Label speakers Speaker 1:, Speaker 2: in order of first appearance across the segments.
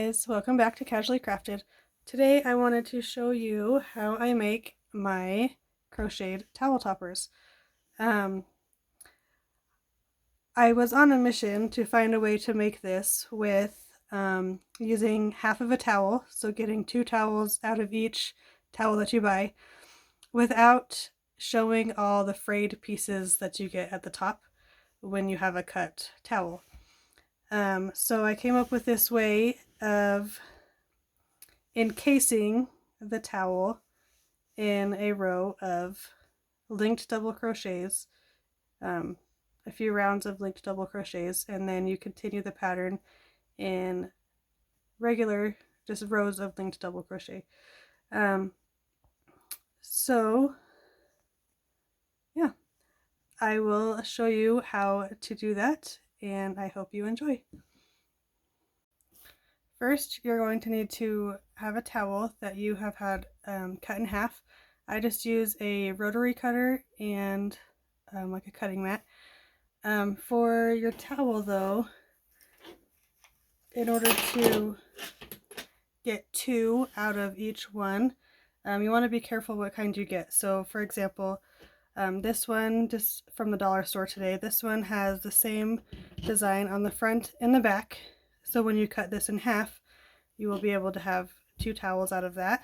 Speaker 1: guys, welcome back to Casually Crafted. Today I wanted to show you how I make my crocheted towel toppers. I was on a mission to find a way to make this with using half of a towel, so getting 2 towels out of each towel that you buy, without showing all the frayed pieces that you get at the top when you have a cut towel. So I came up with this way of encasing the towel in a row of linked double crochets, a few rounds of linked double crochets, and then you continue the pattern in regular just rows of linked double crochet. So yeah, I will show you how to do that, and I hope you enjoy. First, you're going to need to have a towel that you have had cut in half. I just use a rotary cutter and like a cutting mat. For your towel though, in order to get 2 out of each one, you want to be careful what kind you get. So for example, this one, just from the dollar store today, this one has the same design on the front and the back. So when you cut this in half, you will be able to have 2 towels out of that.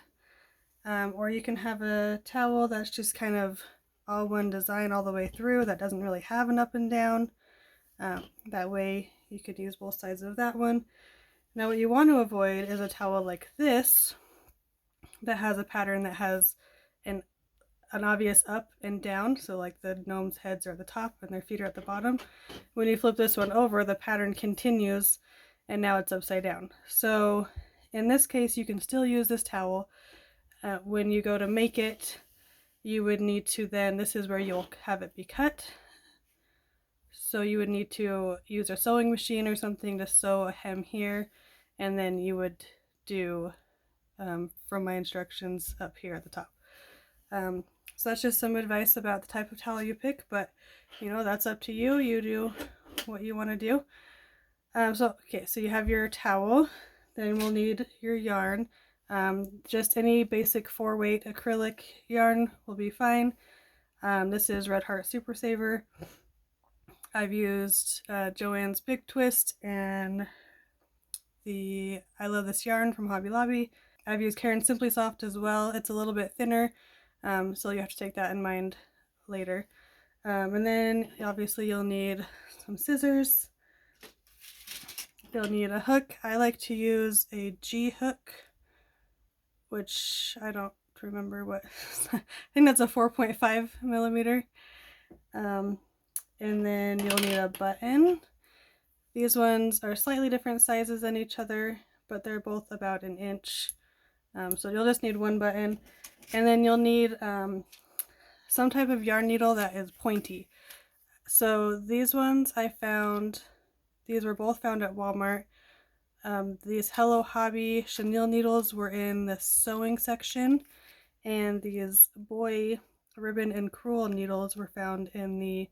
Speaker 1: Or you can have a towel that's just kind of all one design all the way through that doesn't really have an up and down. That way you could use both sides of that one. Now what you want to avoid is a towel like this that has a pattern that has an obvious up and down, so like the gnome's heads are at the top and their feet are at the bottom. When you flip this one over, the pattern continues and now it's upside down. So in this case, you can still use this towel. When you go to make it, you would need to then, this is where you'll have it be cut. So you would need to use a sewing machine or something to sew a hem here, and then you would do, from my instructions, up here at the top. So that's just some advice about the type of towel you pick, but you know, that's up to you. You do what you want to do. So you have your towel, then we'll need your yarn. Just any basic 4-weight acrylic yarn will be fine. This is Red Heart Super Saver. I've used Joann's Big Twist and the I Love This Yarn from Hobby Lobby. I've used Caron Simply Soft as well. It's a little bit thinner, so you have to take that in mind later. And then obviously you'll need some scissors. You'll need a hook. I like to use a G hook, which I don't remember what, I think that's a 4.5 millimeter. And then you'll need a button. These ones are slightly different sizes than each other, but they're both about 1 inch. So you'll just need one button. And then you'll need some type of yarn needle that is pointy. So these ones I found, these were both found at Walmart. These Hello Hobby chenille needles were in the sewing section, and these boy ribbon and crewel needles were found in the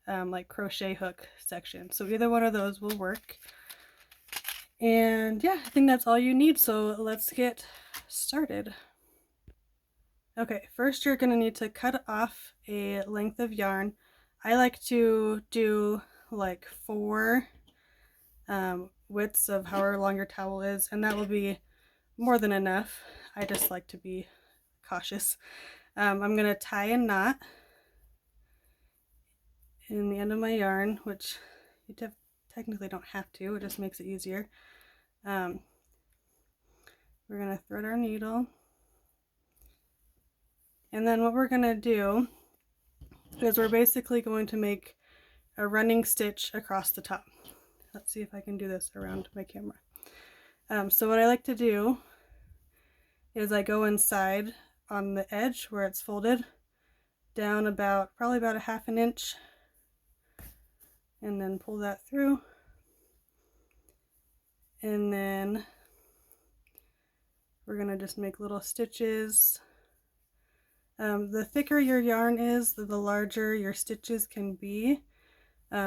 Speaker 1: like crochet hook section. So either one of those will work. And yeah, I think that's all you need, so let's get started. Okay, first you're going to need to cut off a length of yarn. I like to do like 4 widths of however long your towel is, and that will be more than enough. I just like to be cautious. I'm going to tie a knot in the end of my yarn, which you technically don't have to, it just makes it easier. We're going to thread our needle, and then what we're going to do is we're basically going to make a running stitch across the top. Let's see if I can do this around my camera. So what I like to do is I go inside on the edge where it's folded down about probably about 1/2 inch, and then pull that through, and then we're gonna just make little stitches. The thicker your yarn is, the larger your stitches can be.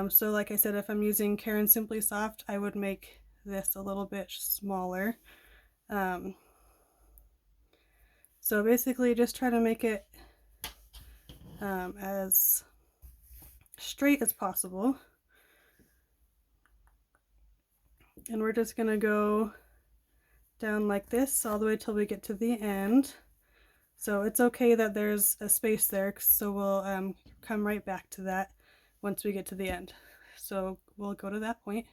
Speaker 1: So like I said, if I'm using Caron Simply Soft, I would make this a little bit smaller. So basically just try to make it as straight as possible. And we're just going to go down like this all the way till we get to the end. So it's okay that there's a space there, so we'll come right back to that once we get to the end. So we'll go to that point.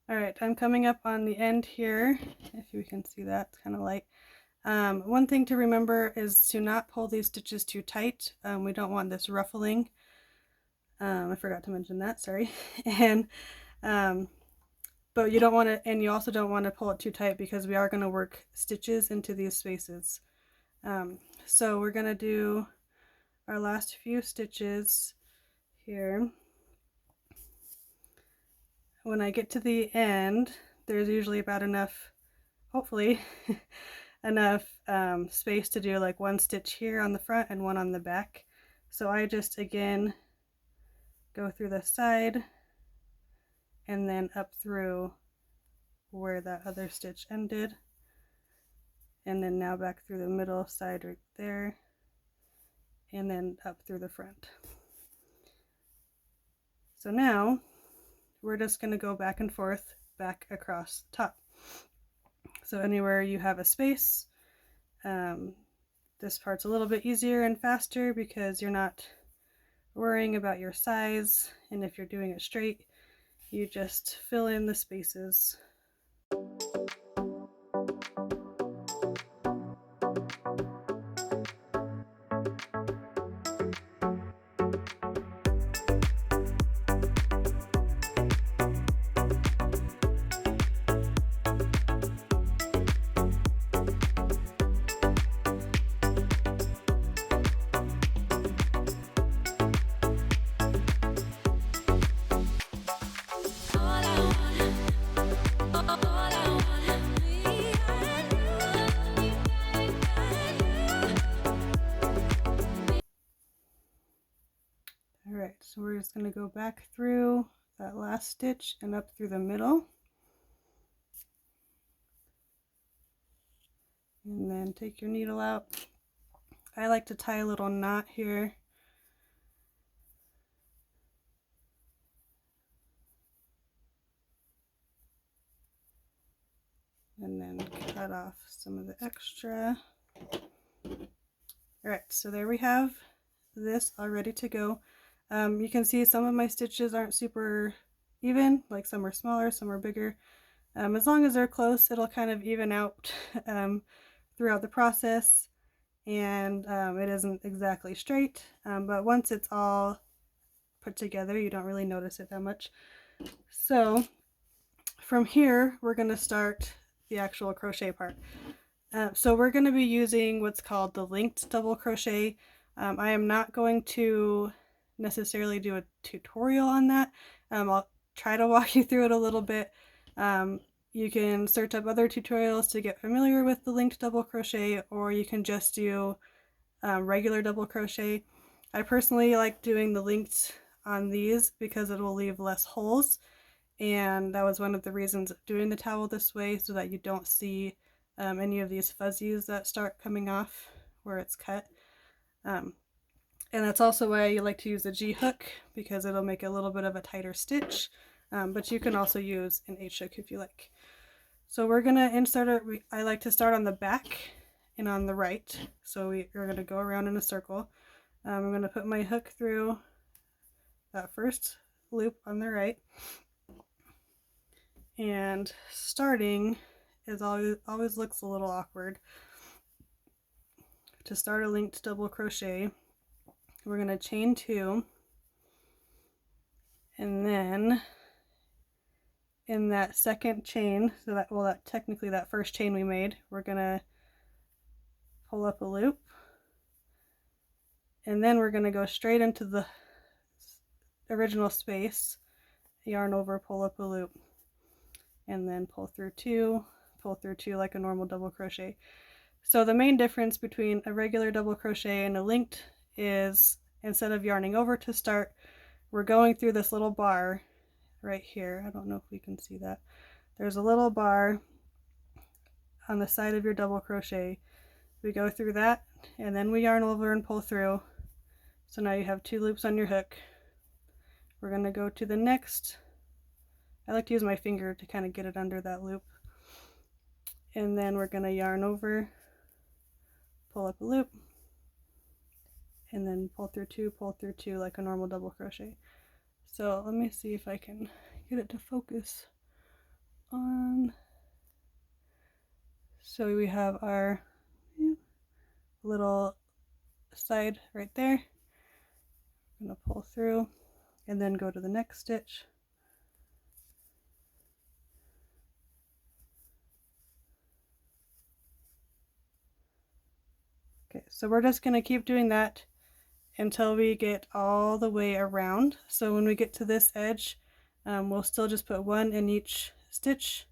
Speaker 1: Alright, I'm coming up on the end here. If you can see that, it's kind of light. One thing to remember is to not pull these stitches too tight. We don't want this ruffling. I forgot to mention that, sorry. And but you don't want to, and you also don't want to pull it too tight because we are going to work stitches into these spaces. So we're going to do our last few stitches here. When I get to the end, there's usually about enough, hopefully, enough space to do like one stitch here on the front and one on the back. So I just, again, go through the side and then up through where that other stitch ended, and then now back through the middle side right there, and then up through the front. So now we're just going to go back and forth, back across the top. So anywhere you have a space, this part's a little bit easier and faster because you're not worrying about your size, and if you're doing it straight, you just fill in the spaces. Alright, so we're just going to go back through that last stitch and up through the middle. And then take your needle out. I like to tie a little knot here. And then cut off some of the extra. Alright, so there we have this all ready to go. You can see some of my stitches aren't super even, like some are smaller, some are bigger. As long as they're close, it'll kind of even out throughout the process, and it isn't exactly straight, but once it's all put together, you don't really notice it that much. So from here, we're going to start the actual crochet part. So we're going to be using what's called the linked double crochet. I am not going to necessarily do a tutorial on that. I'll try to walk you through it a little bit. You can search up other tutorials to get familiar with the linked double crochet, or you can just do regular double crochet. I personally like doing the linked on these because it will leave less holes, and that was one of the reasons of doing the towel this way, so that you don't see any of these fuzzies that start coming off where it's cut. And that's also why you like to use a G-hook, because it'll make a little bit of a tighter stitch, but you can also use an H-hook if you like. So we're going to insert it. I like to start on the back and on the right, so we're going to go around in a circle. I'm going to put my hook through that first loop on the right, and starting is always looks a little awkward. To start a linked double crochet, we're going to chain 2, and then in that second chain, so that, well, that technically that first chain we made, we're going to pull up a loop, and then we're going to go straight into the original space, yarn over, pull up a loop, and then pull through 2 like a normal double crochet. So the main difference between a regular double crochet and a linked is, instead of yarning over to start, we're going through this little bar right here. I don't know if we can see that. there's a little bar on the side of your double crochet. We go through that and then we yarn over and pull through. So now you have 2 loops on your hook. We're going to go to the next. I like to use my finger to kind of get it under that loop. And then we're going to yarn over, pull up a loop, and then pull through 2 like a normal double crochet. So let me see if I can get it to focus on. So we have our little side right there. I'm going to pull through and then go to the next stitch. Okay, so we're just going to keep doing that until we get all the way around. So when we get to this edge, we'll still just put 1 in each stitch.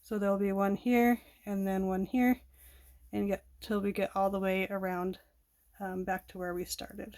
Speaker 1: So there'll be 1 here and then 1 here, and get till we get all the way around back to where we started.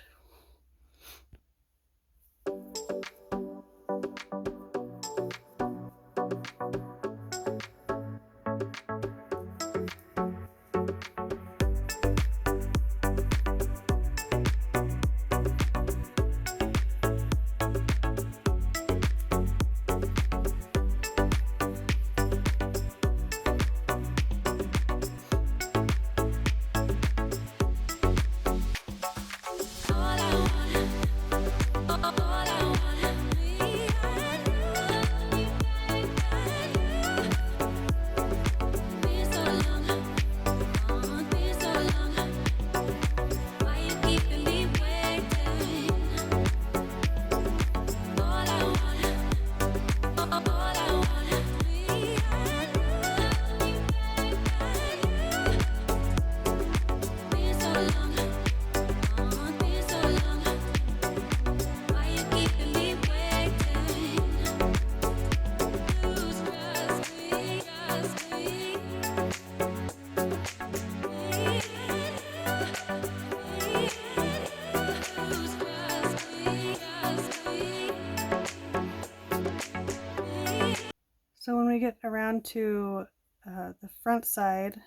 Speaker 1: So when we get around to the front side,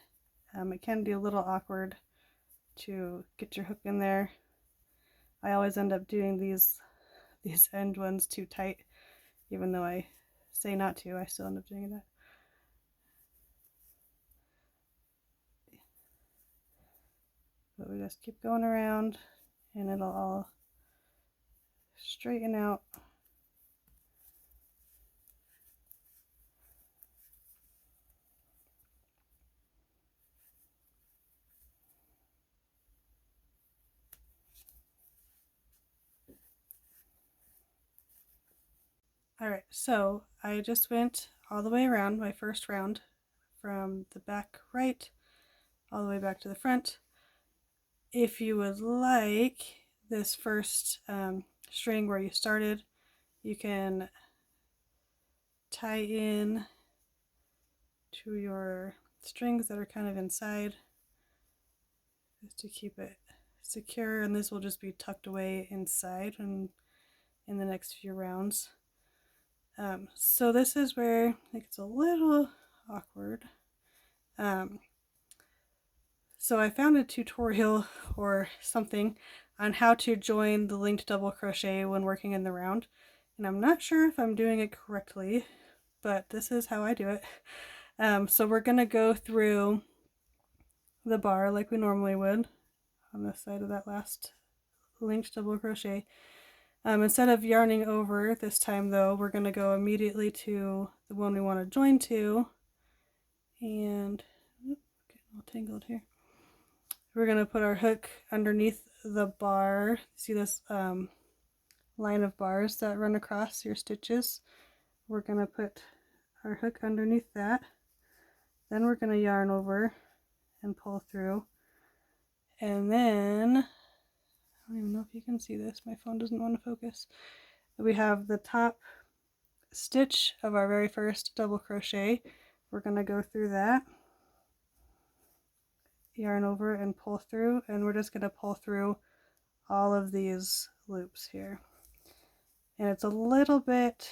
Speaker 1: it can be a little awkward to get your hook in there. I always end up doing these end ones too tight, even though I say not to, I still end up doing that. But we just keep going around and it'll all straighten out. Alright, so I just went all the way around my first round from the back right all the way back to the front. If you would like this first string where you started, you can tie in to your strings that are kind of inside just to keep it secure, and this will just be tucked away inside and in the next few rounds. So this is where it gets a little awkward. So I found a tutorial or something on how to join the linked double crochet when working in the round, and I'm not sure if I'm doing it correctly, but this is how I do it. So we're gonna go through the bar like we normally would on the side of that last linked double crochet. Instead of yarning over this time though, we're going to go immediately to the one we want to join to, and getting all tangled here. We're going to put our hook underneath the bar. See this line of bars that run across your stitches? We're going to put our hook underneath that. Then we're going to yarn over and pull through, and then I don't even know if you can see this, my phone doesn't want to focus. We have the top stitch of our very first double crochet. We're going to go through that, yarn over and pull through, and we're just going to pull through all of these loops here. And it's a little bit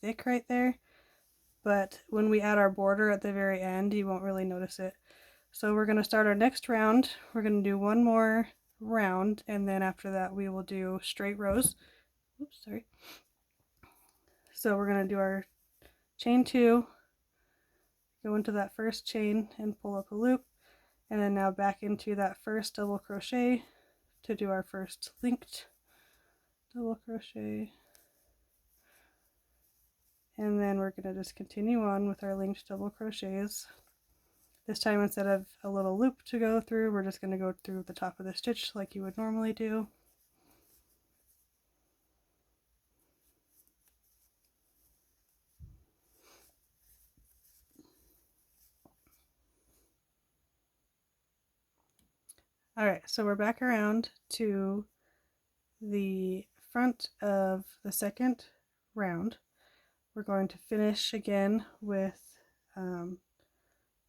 Speaker 1: thick right there, but when we add our border at the very end, you won't really notice it. So we're going to start our next round. We're going to do one more round, and then after that we will do straight rows. Oops, sorry. So we're going to do our chain 2, go into that first chain and pull up a loop, and then now back into that first double crochet to do our first linked double crochet. And then we're going to just continue on with our linked double crochets. This time, instead of a little loop to go through, we're just going to go through the top of the stitch like you would normally do. Alright, so we're back around to the front of the second round. We're going to finish again with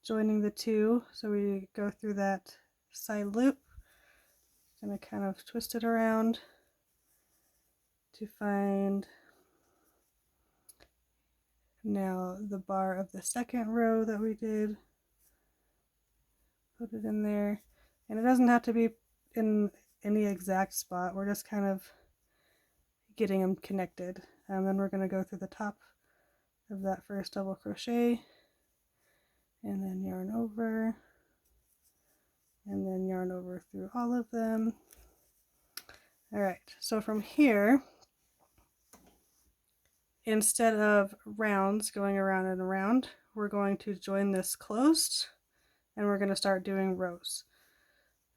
Speaker 1: joining the 2. So we go through that side loop. I'm going to kind of twist it around to find now the bar of the second row that we did. Put it in there, and it doesn't have to be in any exact spot. We're just kind of getting them connected. And then we're going to go through the top of that first double crochet, and then yarn over, and then yarn over through all of them. Alright, so from here, instead of rounds going around and around, we're going to join this closed, and we're going to start doing rows.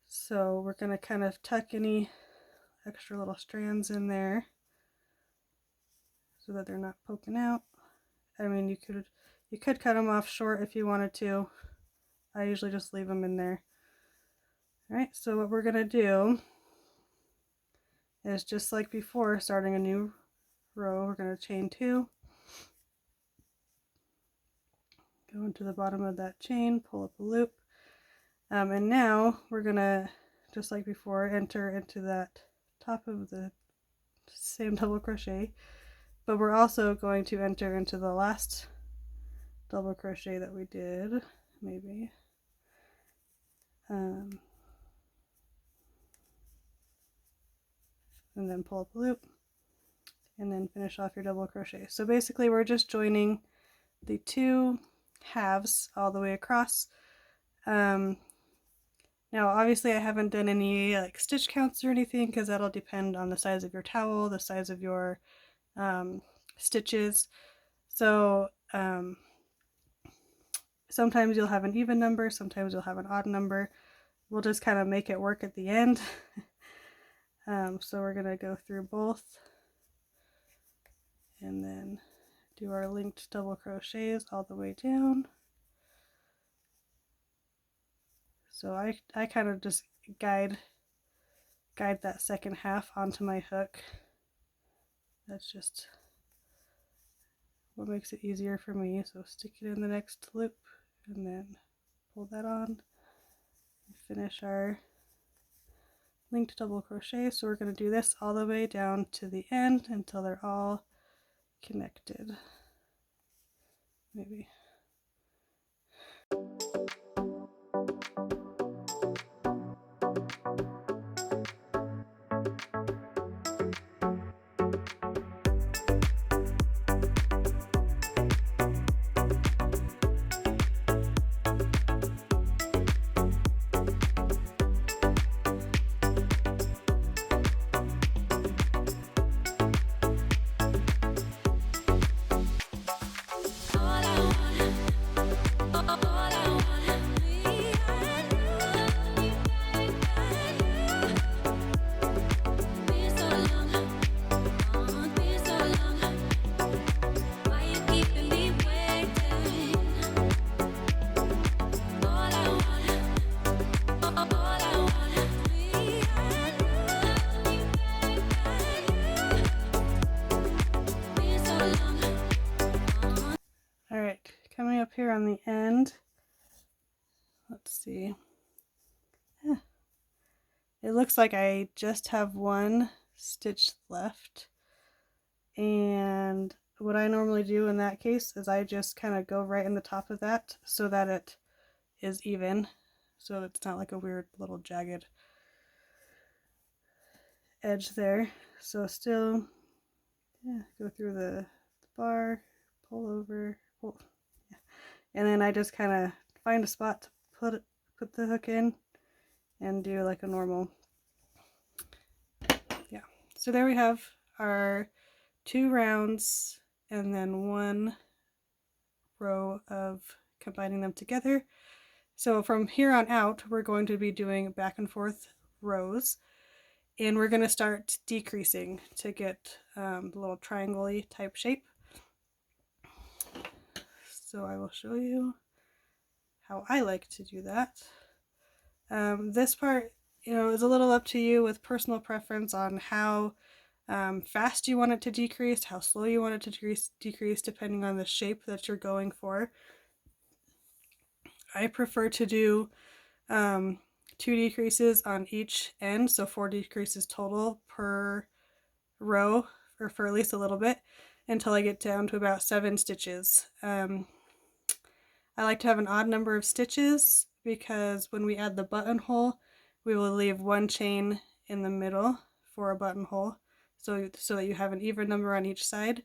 Speaker 1: So we're going to kind of tuck any extra little strands in there so that they're not poking out. I mean, you could cut them off short if you wanted to. I usually just leave them in there. Alright, so what we're going to do is just like before, starting a new row, we're going to chain 2, go into the bottom of that chain, pull up a loop, and now we're going to, just like before, enter into that top of the same double crochet, but we're also going to enter into the last double crochet that we did, maybe. And then pull up a loop, and then finish off your double crochet. So basically we're just joining the 2 halves all the way across. Now obviously I haven't done any like stitch counts or anything because that'll depend on the size of your towel, the size of your stitches. So sometimes you'll have an even number, sometimes you'll have an odd number. We'll just kind of make it work at the end. So we're going to go through both and then do our linked double crochets all the way down. So I kind of just guide that second half onto my hook. That's just what makes it easier for me. So stick it in the next loop and then pull that on and finish our linked double crochet. So we're going to do this all the way down to the end until they're all connected. Maybe. Coming up here on the end, let's see. It looks like I just have one stitch left, and what I normally do in that case is I just kind of go right in the top of that so that it is even, so it's not like a weird little jagged edge there. So still, yeah, go through the bar, pull over, pull, yeah. And then I just kind of find a spot to put the hook in and do like a normal, yeah. So there we have our 2 rounds and then 1 row of combining them together. So from here on out, we're going to be doing back and forth rows, and we're going to start decreasing to get the little triangle-y type shape. So I will show you how I like to do that. This part, is a little up to you with personal preference on how fast you want it to decrease, how slow you want it to decrease depending on the shape that you're going for. I prefer to do 2 decreases on each end, so 4 decreases total per row, or for at least a little bit, until I get down to about 7 stitches. I like to have an odd number of stitches because when we add the buttonhole, we will leave 1 chain in the middle for a buttonhole, so that you have an even number on each side.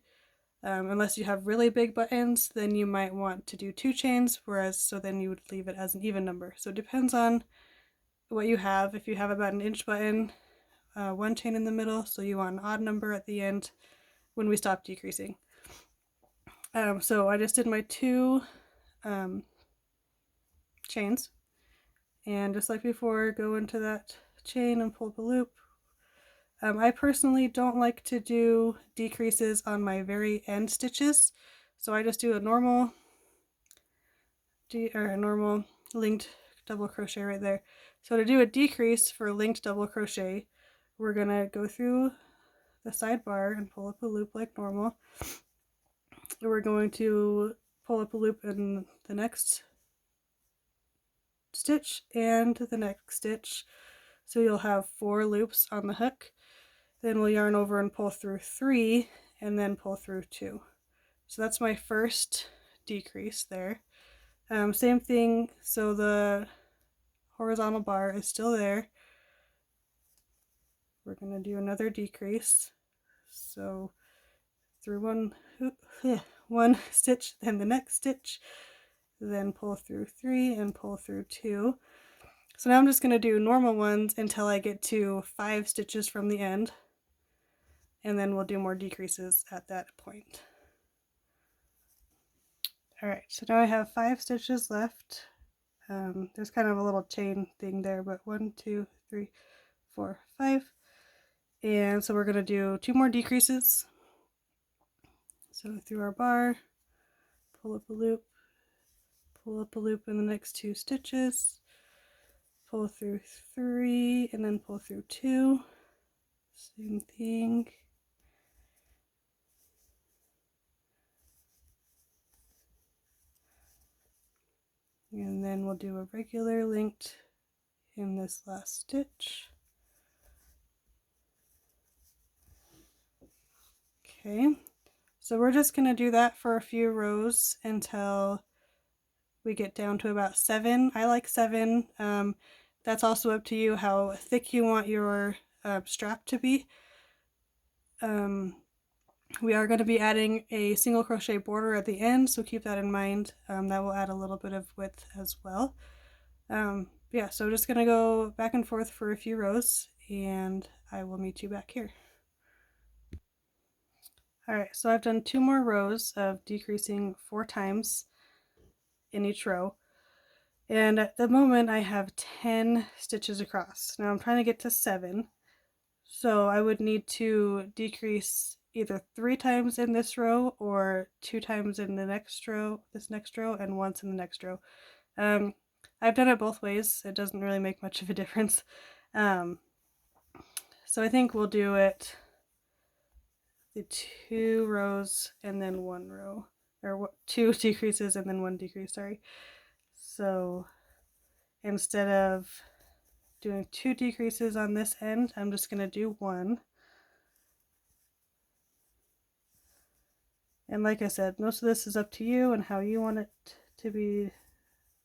Speaker 1: Unless you have really big buttons, then you might want to do 2 chains, so then you would leave it as an even number. So it depends on what you have. If you have about an inch button, 1 chain in the middle, so you want an odd number at the end when we stop decreasing. So I just did my 2 chains, and just like before, go into that chain and pull the loop. I personally don't like to do decreases on my very end stitches, so I just do a normal linked double crochet right there. So to do a decrease for linked double crochet, we're gonna go through the sidebar and pull up a loop like normal. We're going to pull up a loop in the next stitch and the next stitch, so you'll have 4 loops on the hook. Then we'll yarn over and pull through 3 and then pull through 2. So that's my first decrease there. Same thing, so the horizontal bar is still there. We're going to do another decrease. So through one stitch, then the next stitch, then pull through 3 and pull through 2. So now I'm just going to do normal ones until I get to 5 stitches from the end, and then we'll do more decreases at that point. Alright, so now I have 5 stitches left. There's kind of a little chain thing there, but 1, 2, 3, 4, 5. And so we're going to do 2 more decreases. So through our bar, pull up a loop in the next 2 stitches, pull through 3, and then pull through 2. Same thing. And then we'll do a regular linked in this last stitch. Okay, so we're just going to do that for a few rows until we get down to about 7. I like 7. That's also up to you how thick you want your strap to be. We are going to be adding a single crochet border at the end, so keep that in mind. That will add a little bit of width as well. Yeah, so just going to go back and forth for a few rows, and I will meet you back here. Alright, so I've done 2 more rows of decreasing 4 times in each row, and at the moment I have 10 stitches across. Now I'm trying to get to 7, so I would need to decrease either 3 times in this row or 2 times in the next row, and once in the next row. I've done it both ways. It doesn't really make much of a difference. So I think we'll do it the 2 rows and then 1 row, or 2 decreases and then 1 decrease, sorry. So instead of doing 2 decreases on this end, I'm just going to do 1. And like I said, most of this is up to you and how you want it to be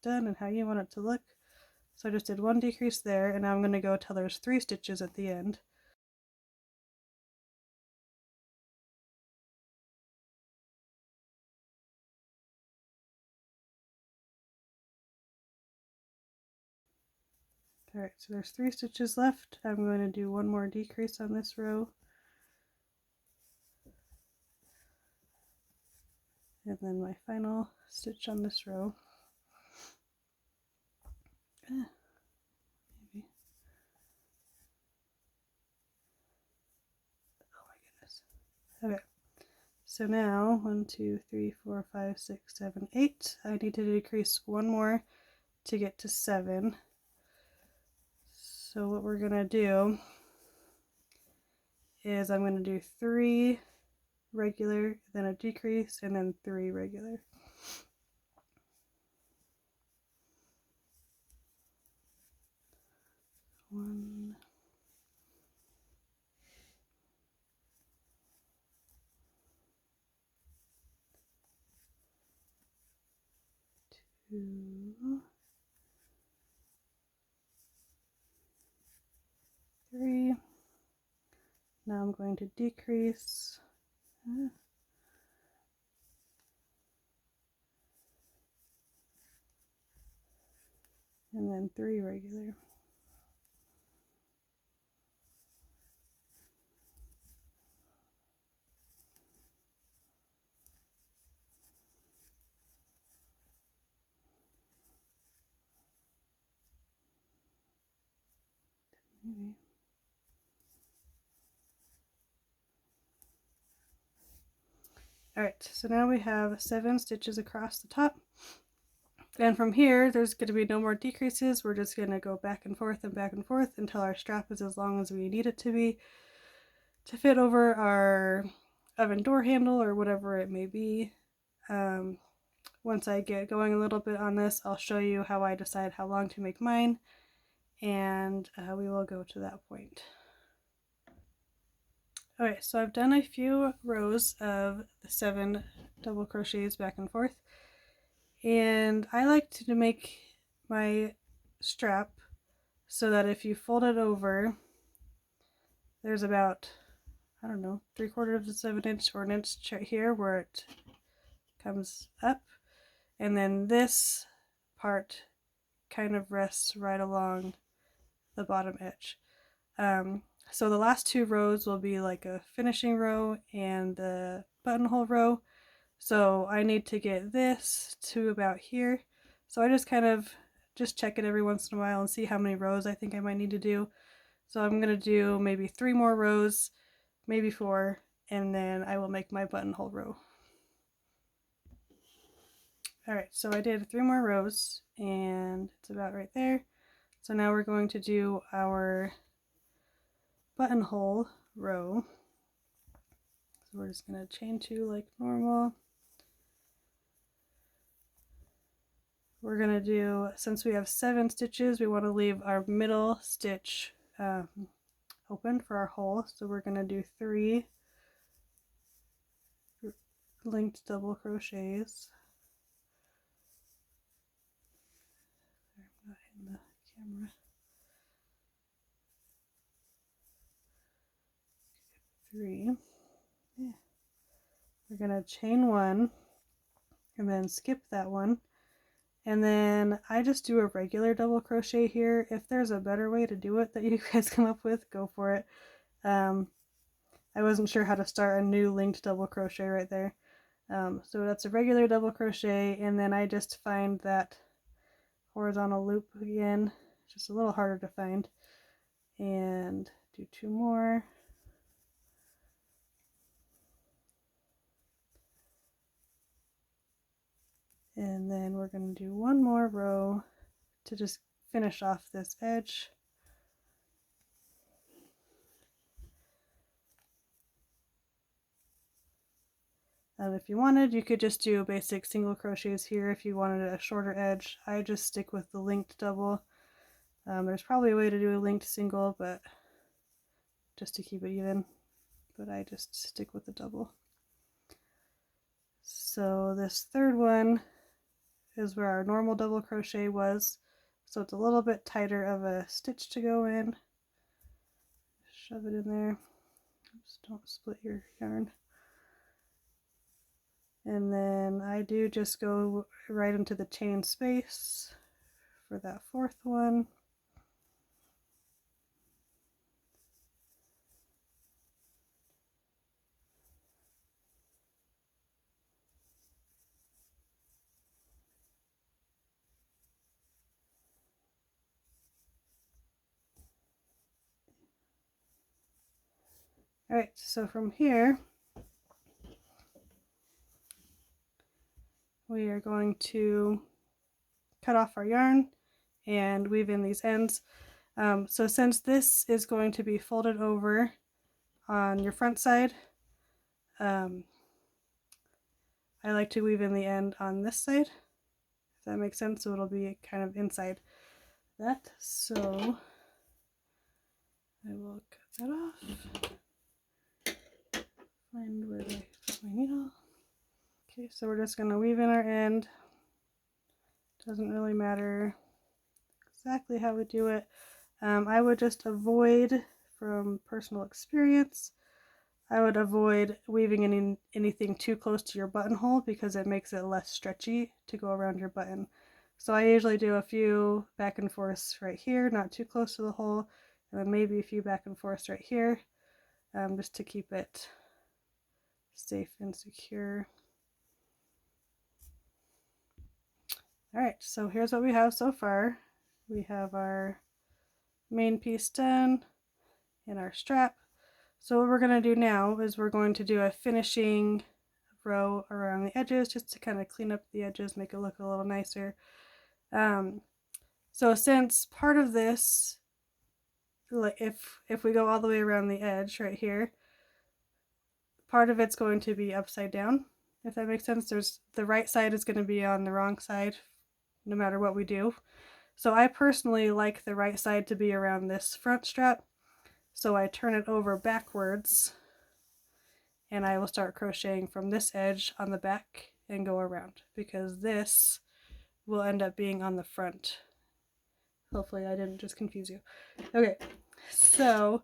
Speaker 1: done and how you want it to look. So I just did one decrease there, and now I'm going to go till there's 3 stitches at the end. Alright, so there's 3 stitches left. I'm going to do one more decrease on this row. And then my final stitch on this row. Maybe. Oh my goodness. Okay. So now 1, 2, 3, 4, 5, 6, 7, 8. I need to decrease one more to get to 7. So what we're gonna do is I'm gonna do 3 regular, then a decrease, and then 3 regular. One, two, 3. Now I'm going to decrease. And then 3 regular. Maybe. Alright, so now we have 7 stitches across the top. And from here, there's going to be no more decreases. We're just going to go back and forth until our strap is as long as we need it to be to fit over our oven door handle or whatever it may be. Once I get going a little bit on this, I'll show you how I decide how long to make mine, and we will go to that point. Okay, so I've done a few rows of the 7 double crochets back and forth, and I like to make my strap so that if you fold it over, there's about, I don't know, 3/4 of an inch or an inch here where it comes up, and then this part kind of rests right along the bottom edge. So the last 2 rows will be like a finishing row and the buttonhole row. So I need to get this to about here. So I just kind of just check it every once in a while and see how many rows I think I might need to do. So I'm going to do maybe 3 more rows, maybe 4, and then I will make my buttonhole row. Alright, so I did 3 more rows and it's about right there. So now we're going to do our buttonhole row. So we're just going to chain 2 like normal. We're going to do, since we have 7 stitches, we want to leave our middle stitch open for our hole. So we're going to do 3 linked double crochets. I'm not in the camera. 3. Yeah. We're going to chain 1 and then skip that one. And then I just do a regular double crochet here. If there's a better way to do it that you guys come up with, go for it. I wasn't sure how to start a new linked double crochet right there. So that's a regular double crochet, and then I just find that horizontal loop again, just a little harder to find, and do 2 more. And then we're going to do 1 more row to just finish off this edge. If you wanted, you could just do basic single crochets here if you wanted a shorter edge. I just stick with the linked double. There's probably a way to do a linked single, but just to keep it even, but I just stick with the double. So this third one is where our normal double crochet was. So it's a little bit tighter of a stitch to go in. Shove it in there. Oops, don't split your yarn. And then I do just go right into the chain space for that fourth one. All right, so from here, we are going to cut off our yarn and weave in these ends. So since this is going to be folded over on your front side, I like to weave in the end on this side, if that makes sense, so it'll be kind of inside that. So I will cut that off. Find where I put my needle. Okay, so we're just going to weave in our end. Doesn't really matter exactly how we do it. I would just avoid, from personal experience, I would avoid weaving anything too close to your buttonhole because it makes it less stretchy to go around your button. So I usually do a few back and forths right here, not too close to the hole, and then maybe a few back and forths right here, just to keep it safe and secure. Alright, so here's what we have so far. We have our main piece done and our strap. So what we're going to do now is we're going to do a finishing row around the edges just to kind of clean up the edges, make it look a little nicer. So since part of this, like if we go all the way around the edge right here, part of it's going to be upside down, if that makes sense. The right side is going to be on the wrong side no matter what we do. So I personally like the right side to be around this front strap, so I turn it over backwards and I will start crocheting from this edge on the back and go around, because this will end up being on the front. Hopefully I didn't just confuse you. Okay, so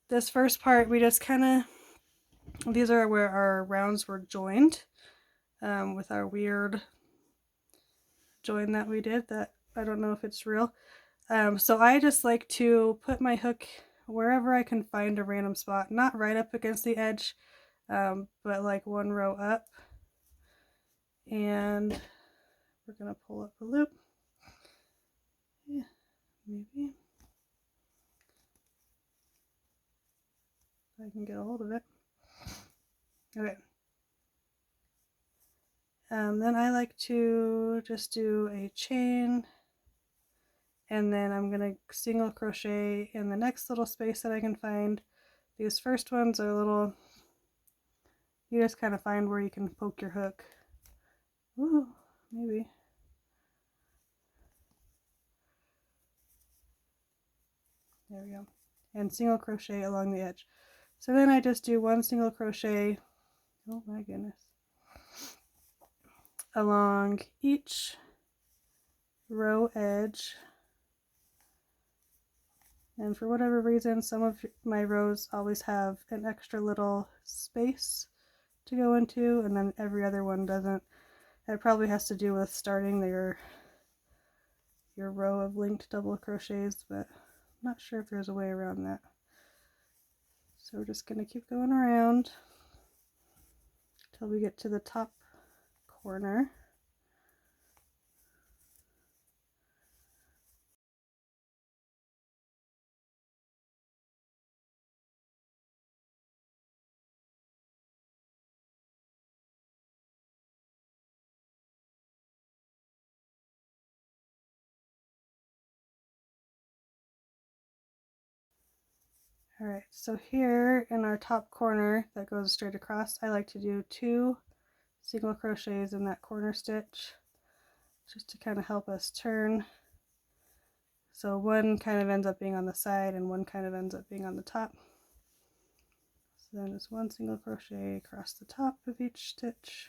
Speaker 1: this first part we just kind of, these are where our rounds were joined with our weird join that we did that I don't know if it's real. So I just like to put my hook wherever I can find a random spot, not right up against the edge, but like one row up, and we're gonna pull up a loop. Yeah, maybe if I can get a hold of it. Okay. Then I like to just do a chain, and then I'm gonna single crochet in the next little space that I can find. These first ones are little, you just kind of find where you can poke your hook. Ooh, maybe. There we go. And single crochet along the edge. So then I just do one single crochet, oh my goodness, along each row edge. And for whatever reason, some of my rows always have an extra little space to go into, and then every other one doesn't. It probably has to do with starting your row of linked double crochets, but I'm not sure if there's a way around that. So we're just going to keep going around until we get to the top corner. Alright, so here in our top corner that goes straight across, I like to do 2 single crochets in that corner stitch just to kind of help us turn. So one kind of ends up being on the side and one kind of ends up being on the top. So then just one single crochet across the top of each stitch.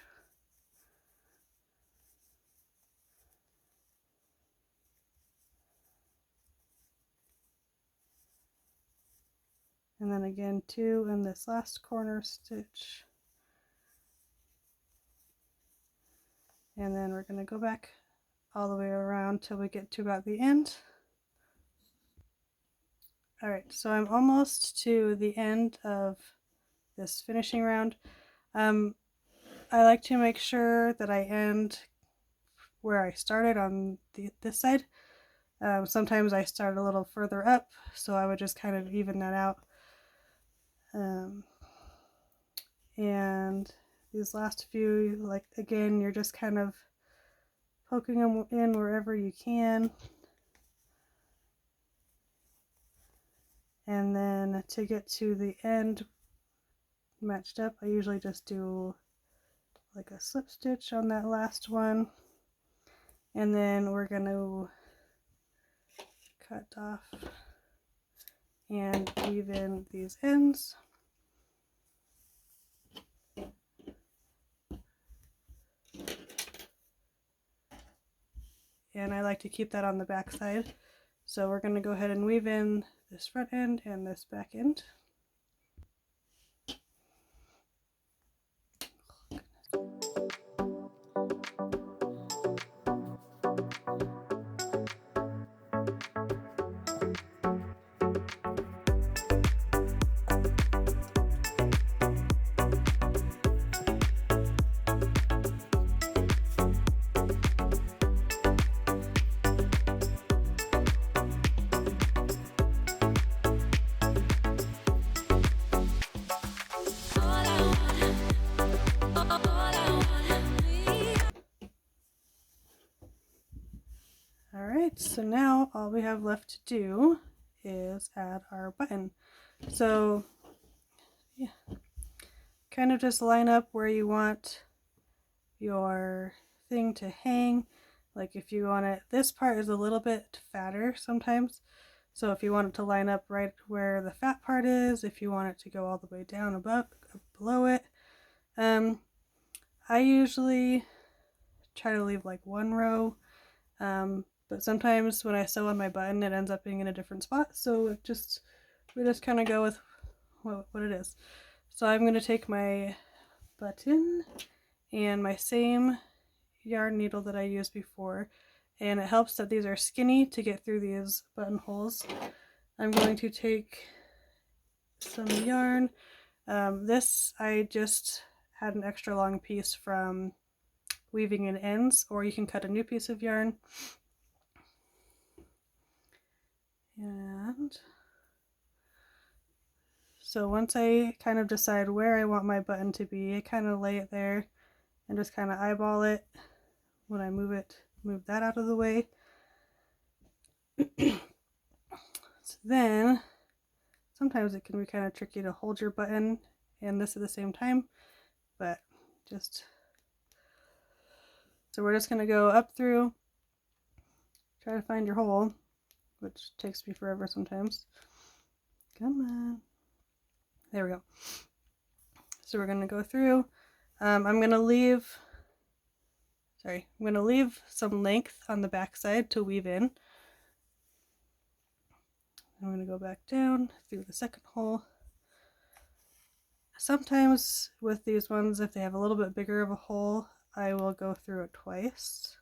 Speaker 1: and then again 2 in this last corner stitch, and then we're going to go back all the way around till we get to about the end. Alright, so I'm almost to the end of this finishing round. I like to make sure that I end where I started on this side. Sometimes I start a little further up, so I would just kind of even that out. And these last few, like again, you're just kind of poking them in wherever you can. And then to get to the end matched up, I usually just do like a slip stitch on that last one, and then we're going to cut off and weave in these ends. And I like to keep that on the back side, so we're going to go ahead and weave in this front end and this back end. Alright, so now all we have left to do is add our button. So yeah, kind of just line up where you want your thing to hang. Like if you want it, this part is a little bit fatter sometimes, so if you want it to line up right where the fat part is, if you want it to go all the way down above, below it, I usually try to leave like one row, but sometimes when I sew on my button it ends up being in a different spot, so we just kind of go with what it is. So I'm going to take my button and my same yarn needle that I used before, and it helps that these are skinny to get through these buttonholes. I'm going to take some yarn. This I just had an extra long piece from weaving in ends, or you can cut a new piece of yarn. And so once I kind of decide where I want my button to be, I kind of lay it there and just kind of eyeball it. When I move that out of the way. So then sometimes it can be kind of tricky to hold your button and this at the same time, but just so we're just going to go up through, try to find your hole, which takes me forever sometimes. Come on, there we go. So we're going to go through. I'm going to leave some length on the back side to weave in. I'm going to go back down through the second hole. Sometimes with these ones, if they have a little bit bigger of a hole, I will go through it twice.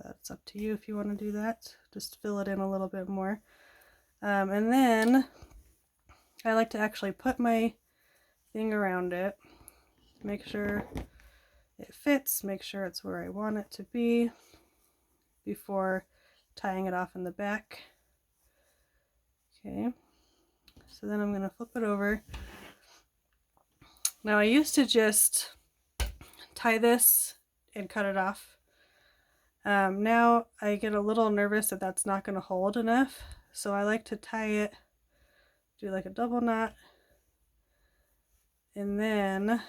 Speaker 1: That's up to you if you want to do that. Just fill it in a little bit more. And then I like to actually put my thing around it, make sure it fits, make sure it's where I want it to be before tying it off in the back. Okay, so then I'm going to flip it over. Now I used to just tie this and cut it off. Now I get a little nervous that that's not going to hold enough, so I like to tie it, do like a double knot, and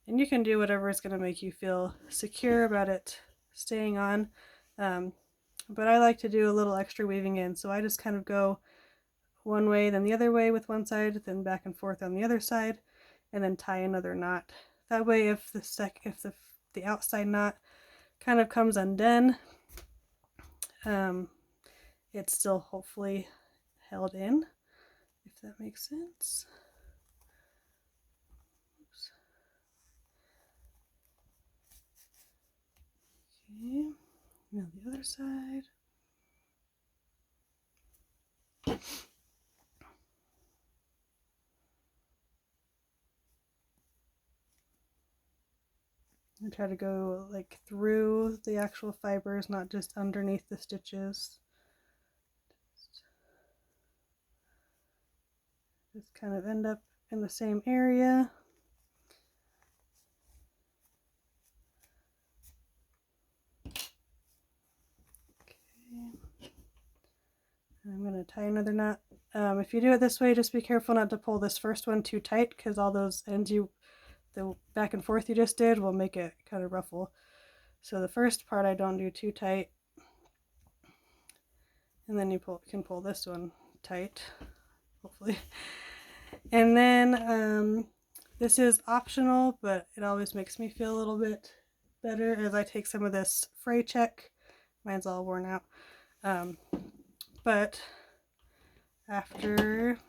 Speaker 1: you can do whatever is going to make you feel secure about it staying on, but I like to do a little extra weaving in, so I just kind of go one way then the other way with one side, then back and forth on the other side, and then tie another knot. That way if the outside knot kind of comes undone, it's still hopefully held in, if that makes sense. Oops. Okay, now the other side. I try to go like through the actual fibers, not just underneath the stitches. Just kind of end up in the same area. Okay. I'm going to tie another knot. If you do it this way, just be careful not to pull this first one too tight, because all those ends the back and forth you just did will make it kind of ruffle. So the first part I don't do too tight, and then you can pull this one tight, hopefully. And then this is optional, but it always makes me feel a little bit better as I take some of this fray check. Mine's all worn out. But after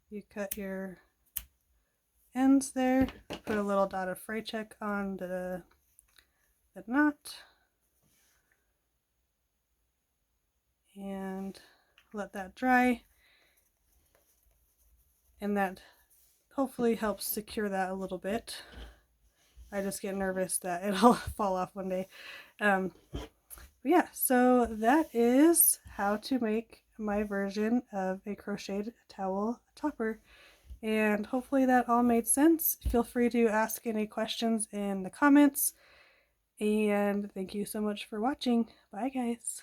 Speaker 1: you cut your ends there, put a little dot of fray check on the knot and let that dry, and that hopefully helps secure that a little bit. I just get nervous that it'll fall off one day. Yeah, so that is how to make my version of a crocheted towel topper, and hopefully that all made sense. Feel free to ask any questions in the comments, and thank you so much for watching. Bye guys.